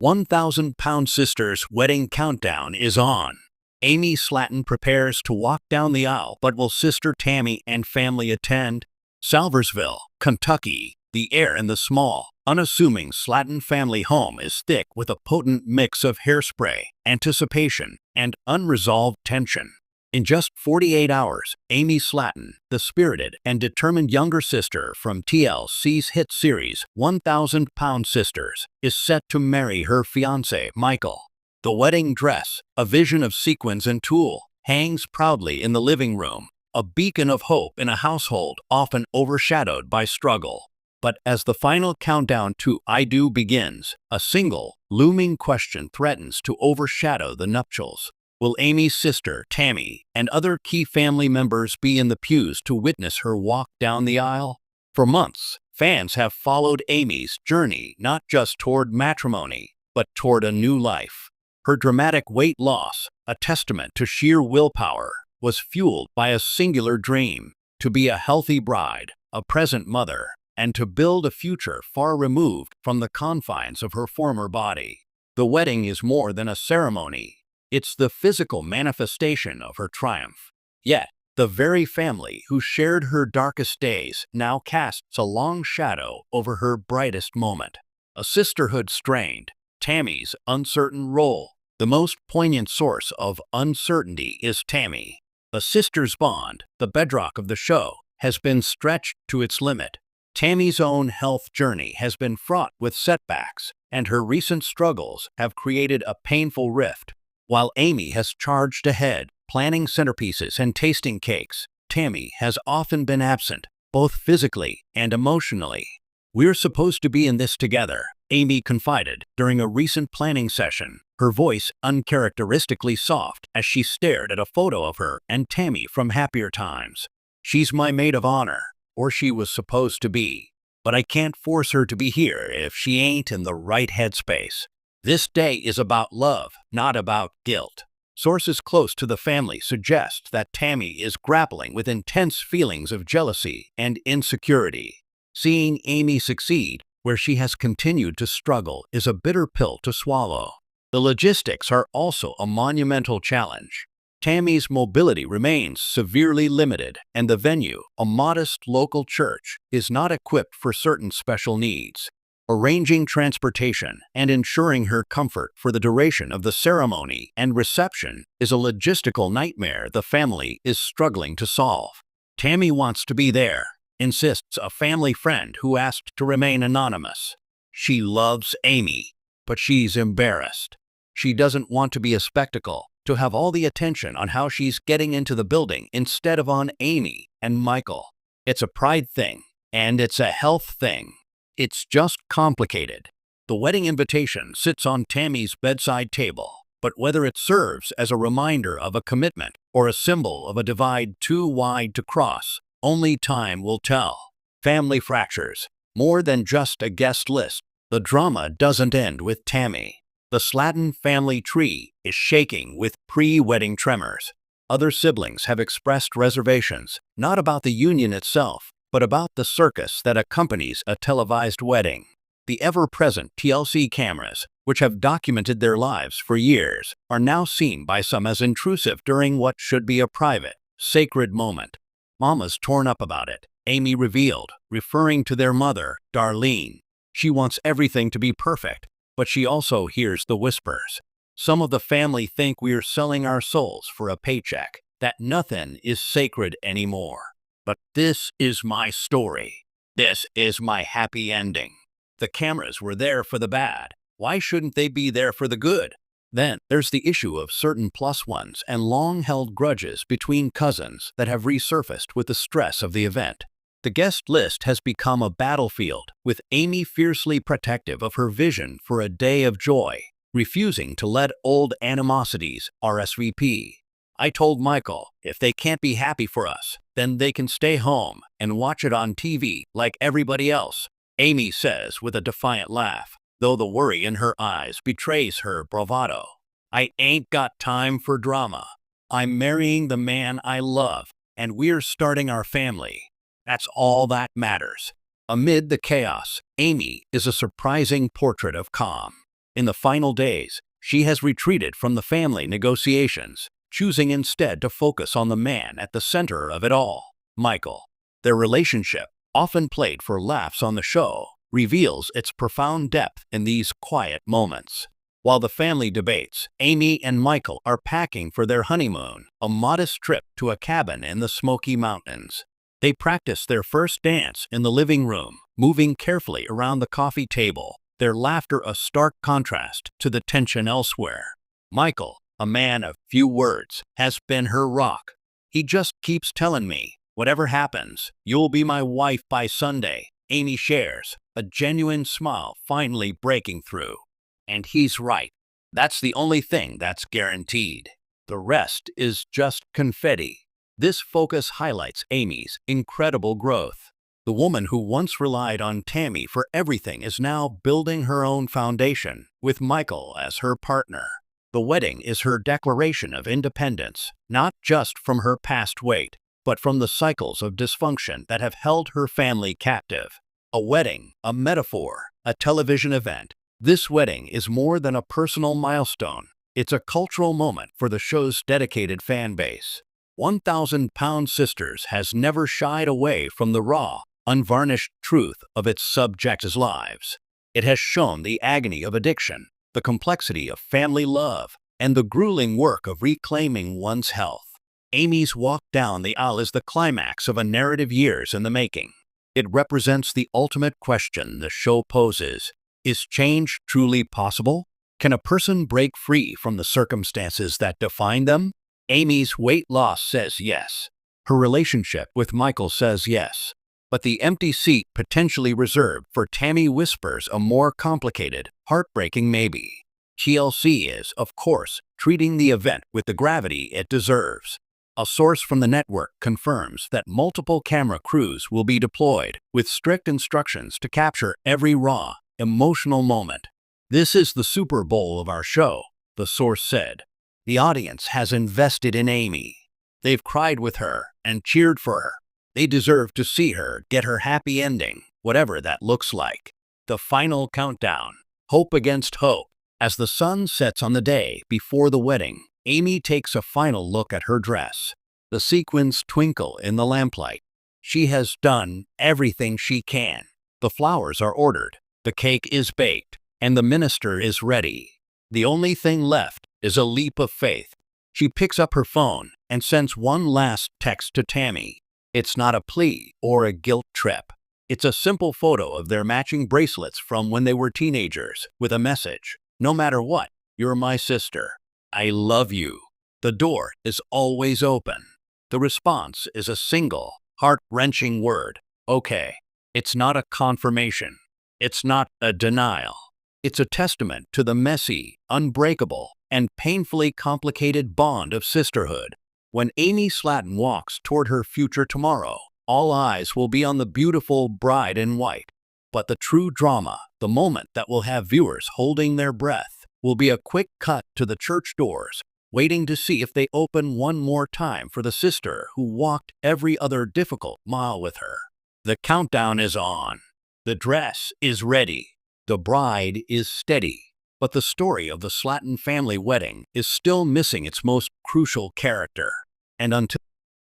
1,000-pound sister's wedding countdown is on. Amy Slaton prepares to walk down the aisle, but will sister Tammy and family attend? Salversville, Kentucky. The air in the small, unassuming Slaton family home is thick with a potent mix of hairspray, anticipation, and unresolved tension. In just 48 hours, Amy Slaton, the spirited and determined younger sister from TLC's hit series 1,000-Pound Sisters, is set to marry her fiancé, Michael. The wedding dress, a vision of sequins and tulle, hangs proudly in the living room, a beacon of hope in a household often overshadowed by struggle. But as the final countdown to I Do begins, a single, looming question threatens to overshadow the nuptials. Will Amy's sister, Tammy, and other key family members be in the pews to witness her walk down the aisle? For months, fans have followed Amy's journey not just toward matrimony, but toward a new life. Her dramatic weight loss, a testament to sheer willpower, was fueled by a singular dream: to be a healthy bride, a present mother, and to build a future far removed from the confines of her former body. The wedding is more than a ceremony. It's the physical manifestation of her triumph. Yet, the very family who shared her darkest days now casts a long shadow over her brightest moment. A sisterhood strained, Tammy's uncertain role. The most poignant source of uncertainty is Tammy. The sisters' bond, the bedrock of the show, has been stretched to its limit. Tammy's own health journey has been fraught with setbacks, and her recent struggles have created a painful rift. While Amy has charged ahead, planning centerpieces and tasting cakes, Tammy has often been absent, both physically and emotionally. "We're supposed to be in this together," Amy confided during a recent planning session, her voice uncharacteristically soft as she stared at a photo of her and Tammy from happier times. "She's my maid of honor, or she was supposed to be, but I can't force her to be here if she ain't in the right headspace. This day is about love, not about guilt." Sources close to the family suggest that Tammy is grappling with intense feelings of jealousy and insecurity. Seeing Amy succeed where she has continued to struggle is a bitter pill to swallow. The logistics are also a monumental challenge. Tammy's mobility remains severely limited, and the venue, a modest local church, is not equipped for certain special needs. Arranging transportation and ensuring her comfort for the duration of the ceremony and reception is a logistical nightmare the family is struggling to solve. "Tammy wants to be there," insists a family friend who asked to remain anonymous. "She loves Amy, but she's embarrassed. She doesn't want to be a spectacle, to have all the attention on how she's getting into the building instead of on Amy and Michael. It's a pride thing, and it's a health thing. It's just complicated." The wedding invitation sits on Tammy's bedside table, but whether it serves as a reminder of a commitment or a symbol of a divide too wide to cross, only time will tell. Family fractures, more than just a guest list. The drama doesn't end with Tammy. The Slaton family tree is shaking with pre-wedding tremors. Other siblings have expressed reservations, not about the union itself, but about the circus that accompanies a televised wedding. The ever-present TLC cameras, which have documented their lives for years, are now seen by some as intrusive during what should be a private, sacred moment. "Mama's torn up about it," Amy revealed, referring to their mother, Darlene. "She wants everything to be perfect, but she also hears the whispers. Some of the family think we're selling our souls for a paycheck, that nothing is sacred anymore. But this is my story. This is my happy ending. The cameras were there for the bad. Why shouldn't they be there for the good?" Then there's the issue of certain plus ones and long-held grudges between cousins that have resurfaced with the stress of the event. The guest list has become a battlefield, with Amy fiercely protective of her vision for a day of joy, refusing to let old animosities RSVP. "I told Michael, if they can't be happy for us, then they can stay home and watch it on TV like everybody else," Amy says with a defiant laugh, though the worry in her eyes betrays her bravado. "I ain't got time for drama. I'm marrying the man I love, and we're starting our family. That's all that matters." Amid the chaos, Amy is a surprising portrait of calm. In the final days, she has retreated from the family negotiations, choosing instead to focus on the man at the center of it all, Michael. Their relationship, often played for laughs on the show, reveals its profound depth in these quiet moments. While the family debates, Amy and Michael are packing for their honeymoon, a modest trip to a cabin in the Smoky Mountains. They practice their first dance in the living room, moving carefully around the coffee table, their laughter a stark contrast to the tension elsewhere. Michael, a man of few words, has been her rock. He just keeps telling me, "Whatever happens, you'll be my wife by Sunday," Amy shares, a genuine smile finally breaking through. And he's right. That's the only thing that's guaranteed. The rest is just confetti. This focus highlights Amy's incredible growth. The woman who once relied on Tammy for everything is now building her own foundation, with Michael as her partner. The wedding is her declaration of independence, not just from her past weight, but from the cycles of dysfunction that have held her family captive. A wedding, a metaphor, a television event. This wedding is more than a personal milestone. It's a cultural moment for the show's dedicated fan base. 1,000-Pound Sisters has never shied away from the raw, unvarnished truth of its subjects' lives. It has shown the agony of addiction, the complexity of family love, and the grueling work of reclaiming one's health. Amy's walk down the aisle is the climax of a narrative years in the making. It represents the ultimate question the show poses. Is change truly possible? Can a person break free from the circumstances that define them? Amy's weight loss says yes. Her relationship with Michael says yes. But the empty seat potentially reserved for Tammy whispers a more complicated, heartbreaking maybe. TLC is, of course, treating the event with the gravity it deserves. A source from the network confirms that multiple camera crews will be deployed, with strict instructions to capture every raw, emotional moment. "This is the Super Bowl of our show," the source said. "The audience has invested in Amy. They've cried with her and cheered for her. They deserve to see her get her happy ending, whatever that looks like." The final countdown. Hope against hope. As the sun sets on the day before the wedding, Amy takes a final look at her dress. The sequins twinkle in the lamplight. She has done everything she can. The flowers are ordered. The cake is baked, and the minister is ready. The only thing left is a leap of faith. She picks up her phone and sends one last text to Tammy. It's not a plea or a guilt trip. It's a simple photo of their matching bracelets from when they were teenagers, with a message: "No matter what, you're my sister. I love you." The door is always open. The response is a single, heart-wrenching word: "Okay." It's not a confirmation. It's not a denial. It's a testament to the messy, unbreakable, and painfully complicated bond of sisterhood. When Amy Slaton walks toward her future tomorrow, all eyes will be on the beautiful bride in white. But the true drama, the moment that will have viewers holding their breath, will be a quick cut to the church doors, waiting to see if they open one more time for the sister who walked every other difficult mile with her. The countdown is on. The dress is ready. The bride is steady. But the story of the Slaton family wedding is still missing its most crucial character. And until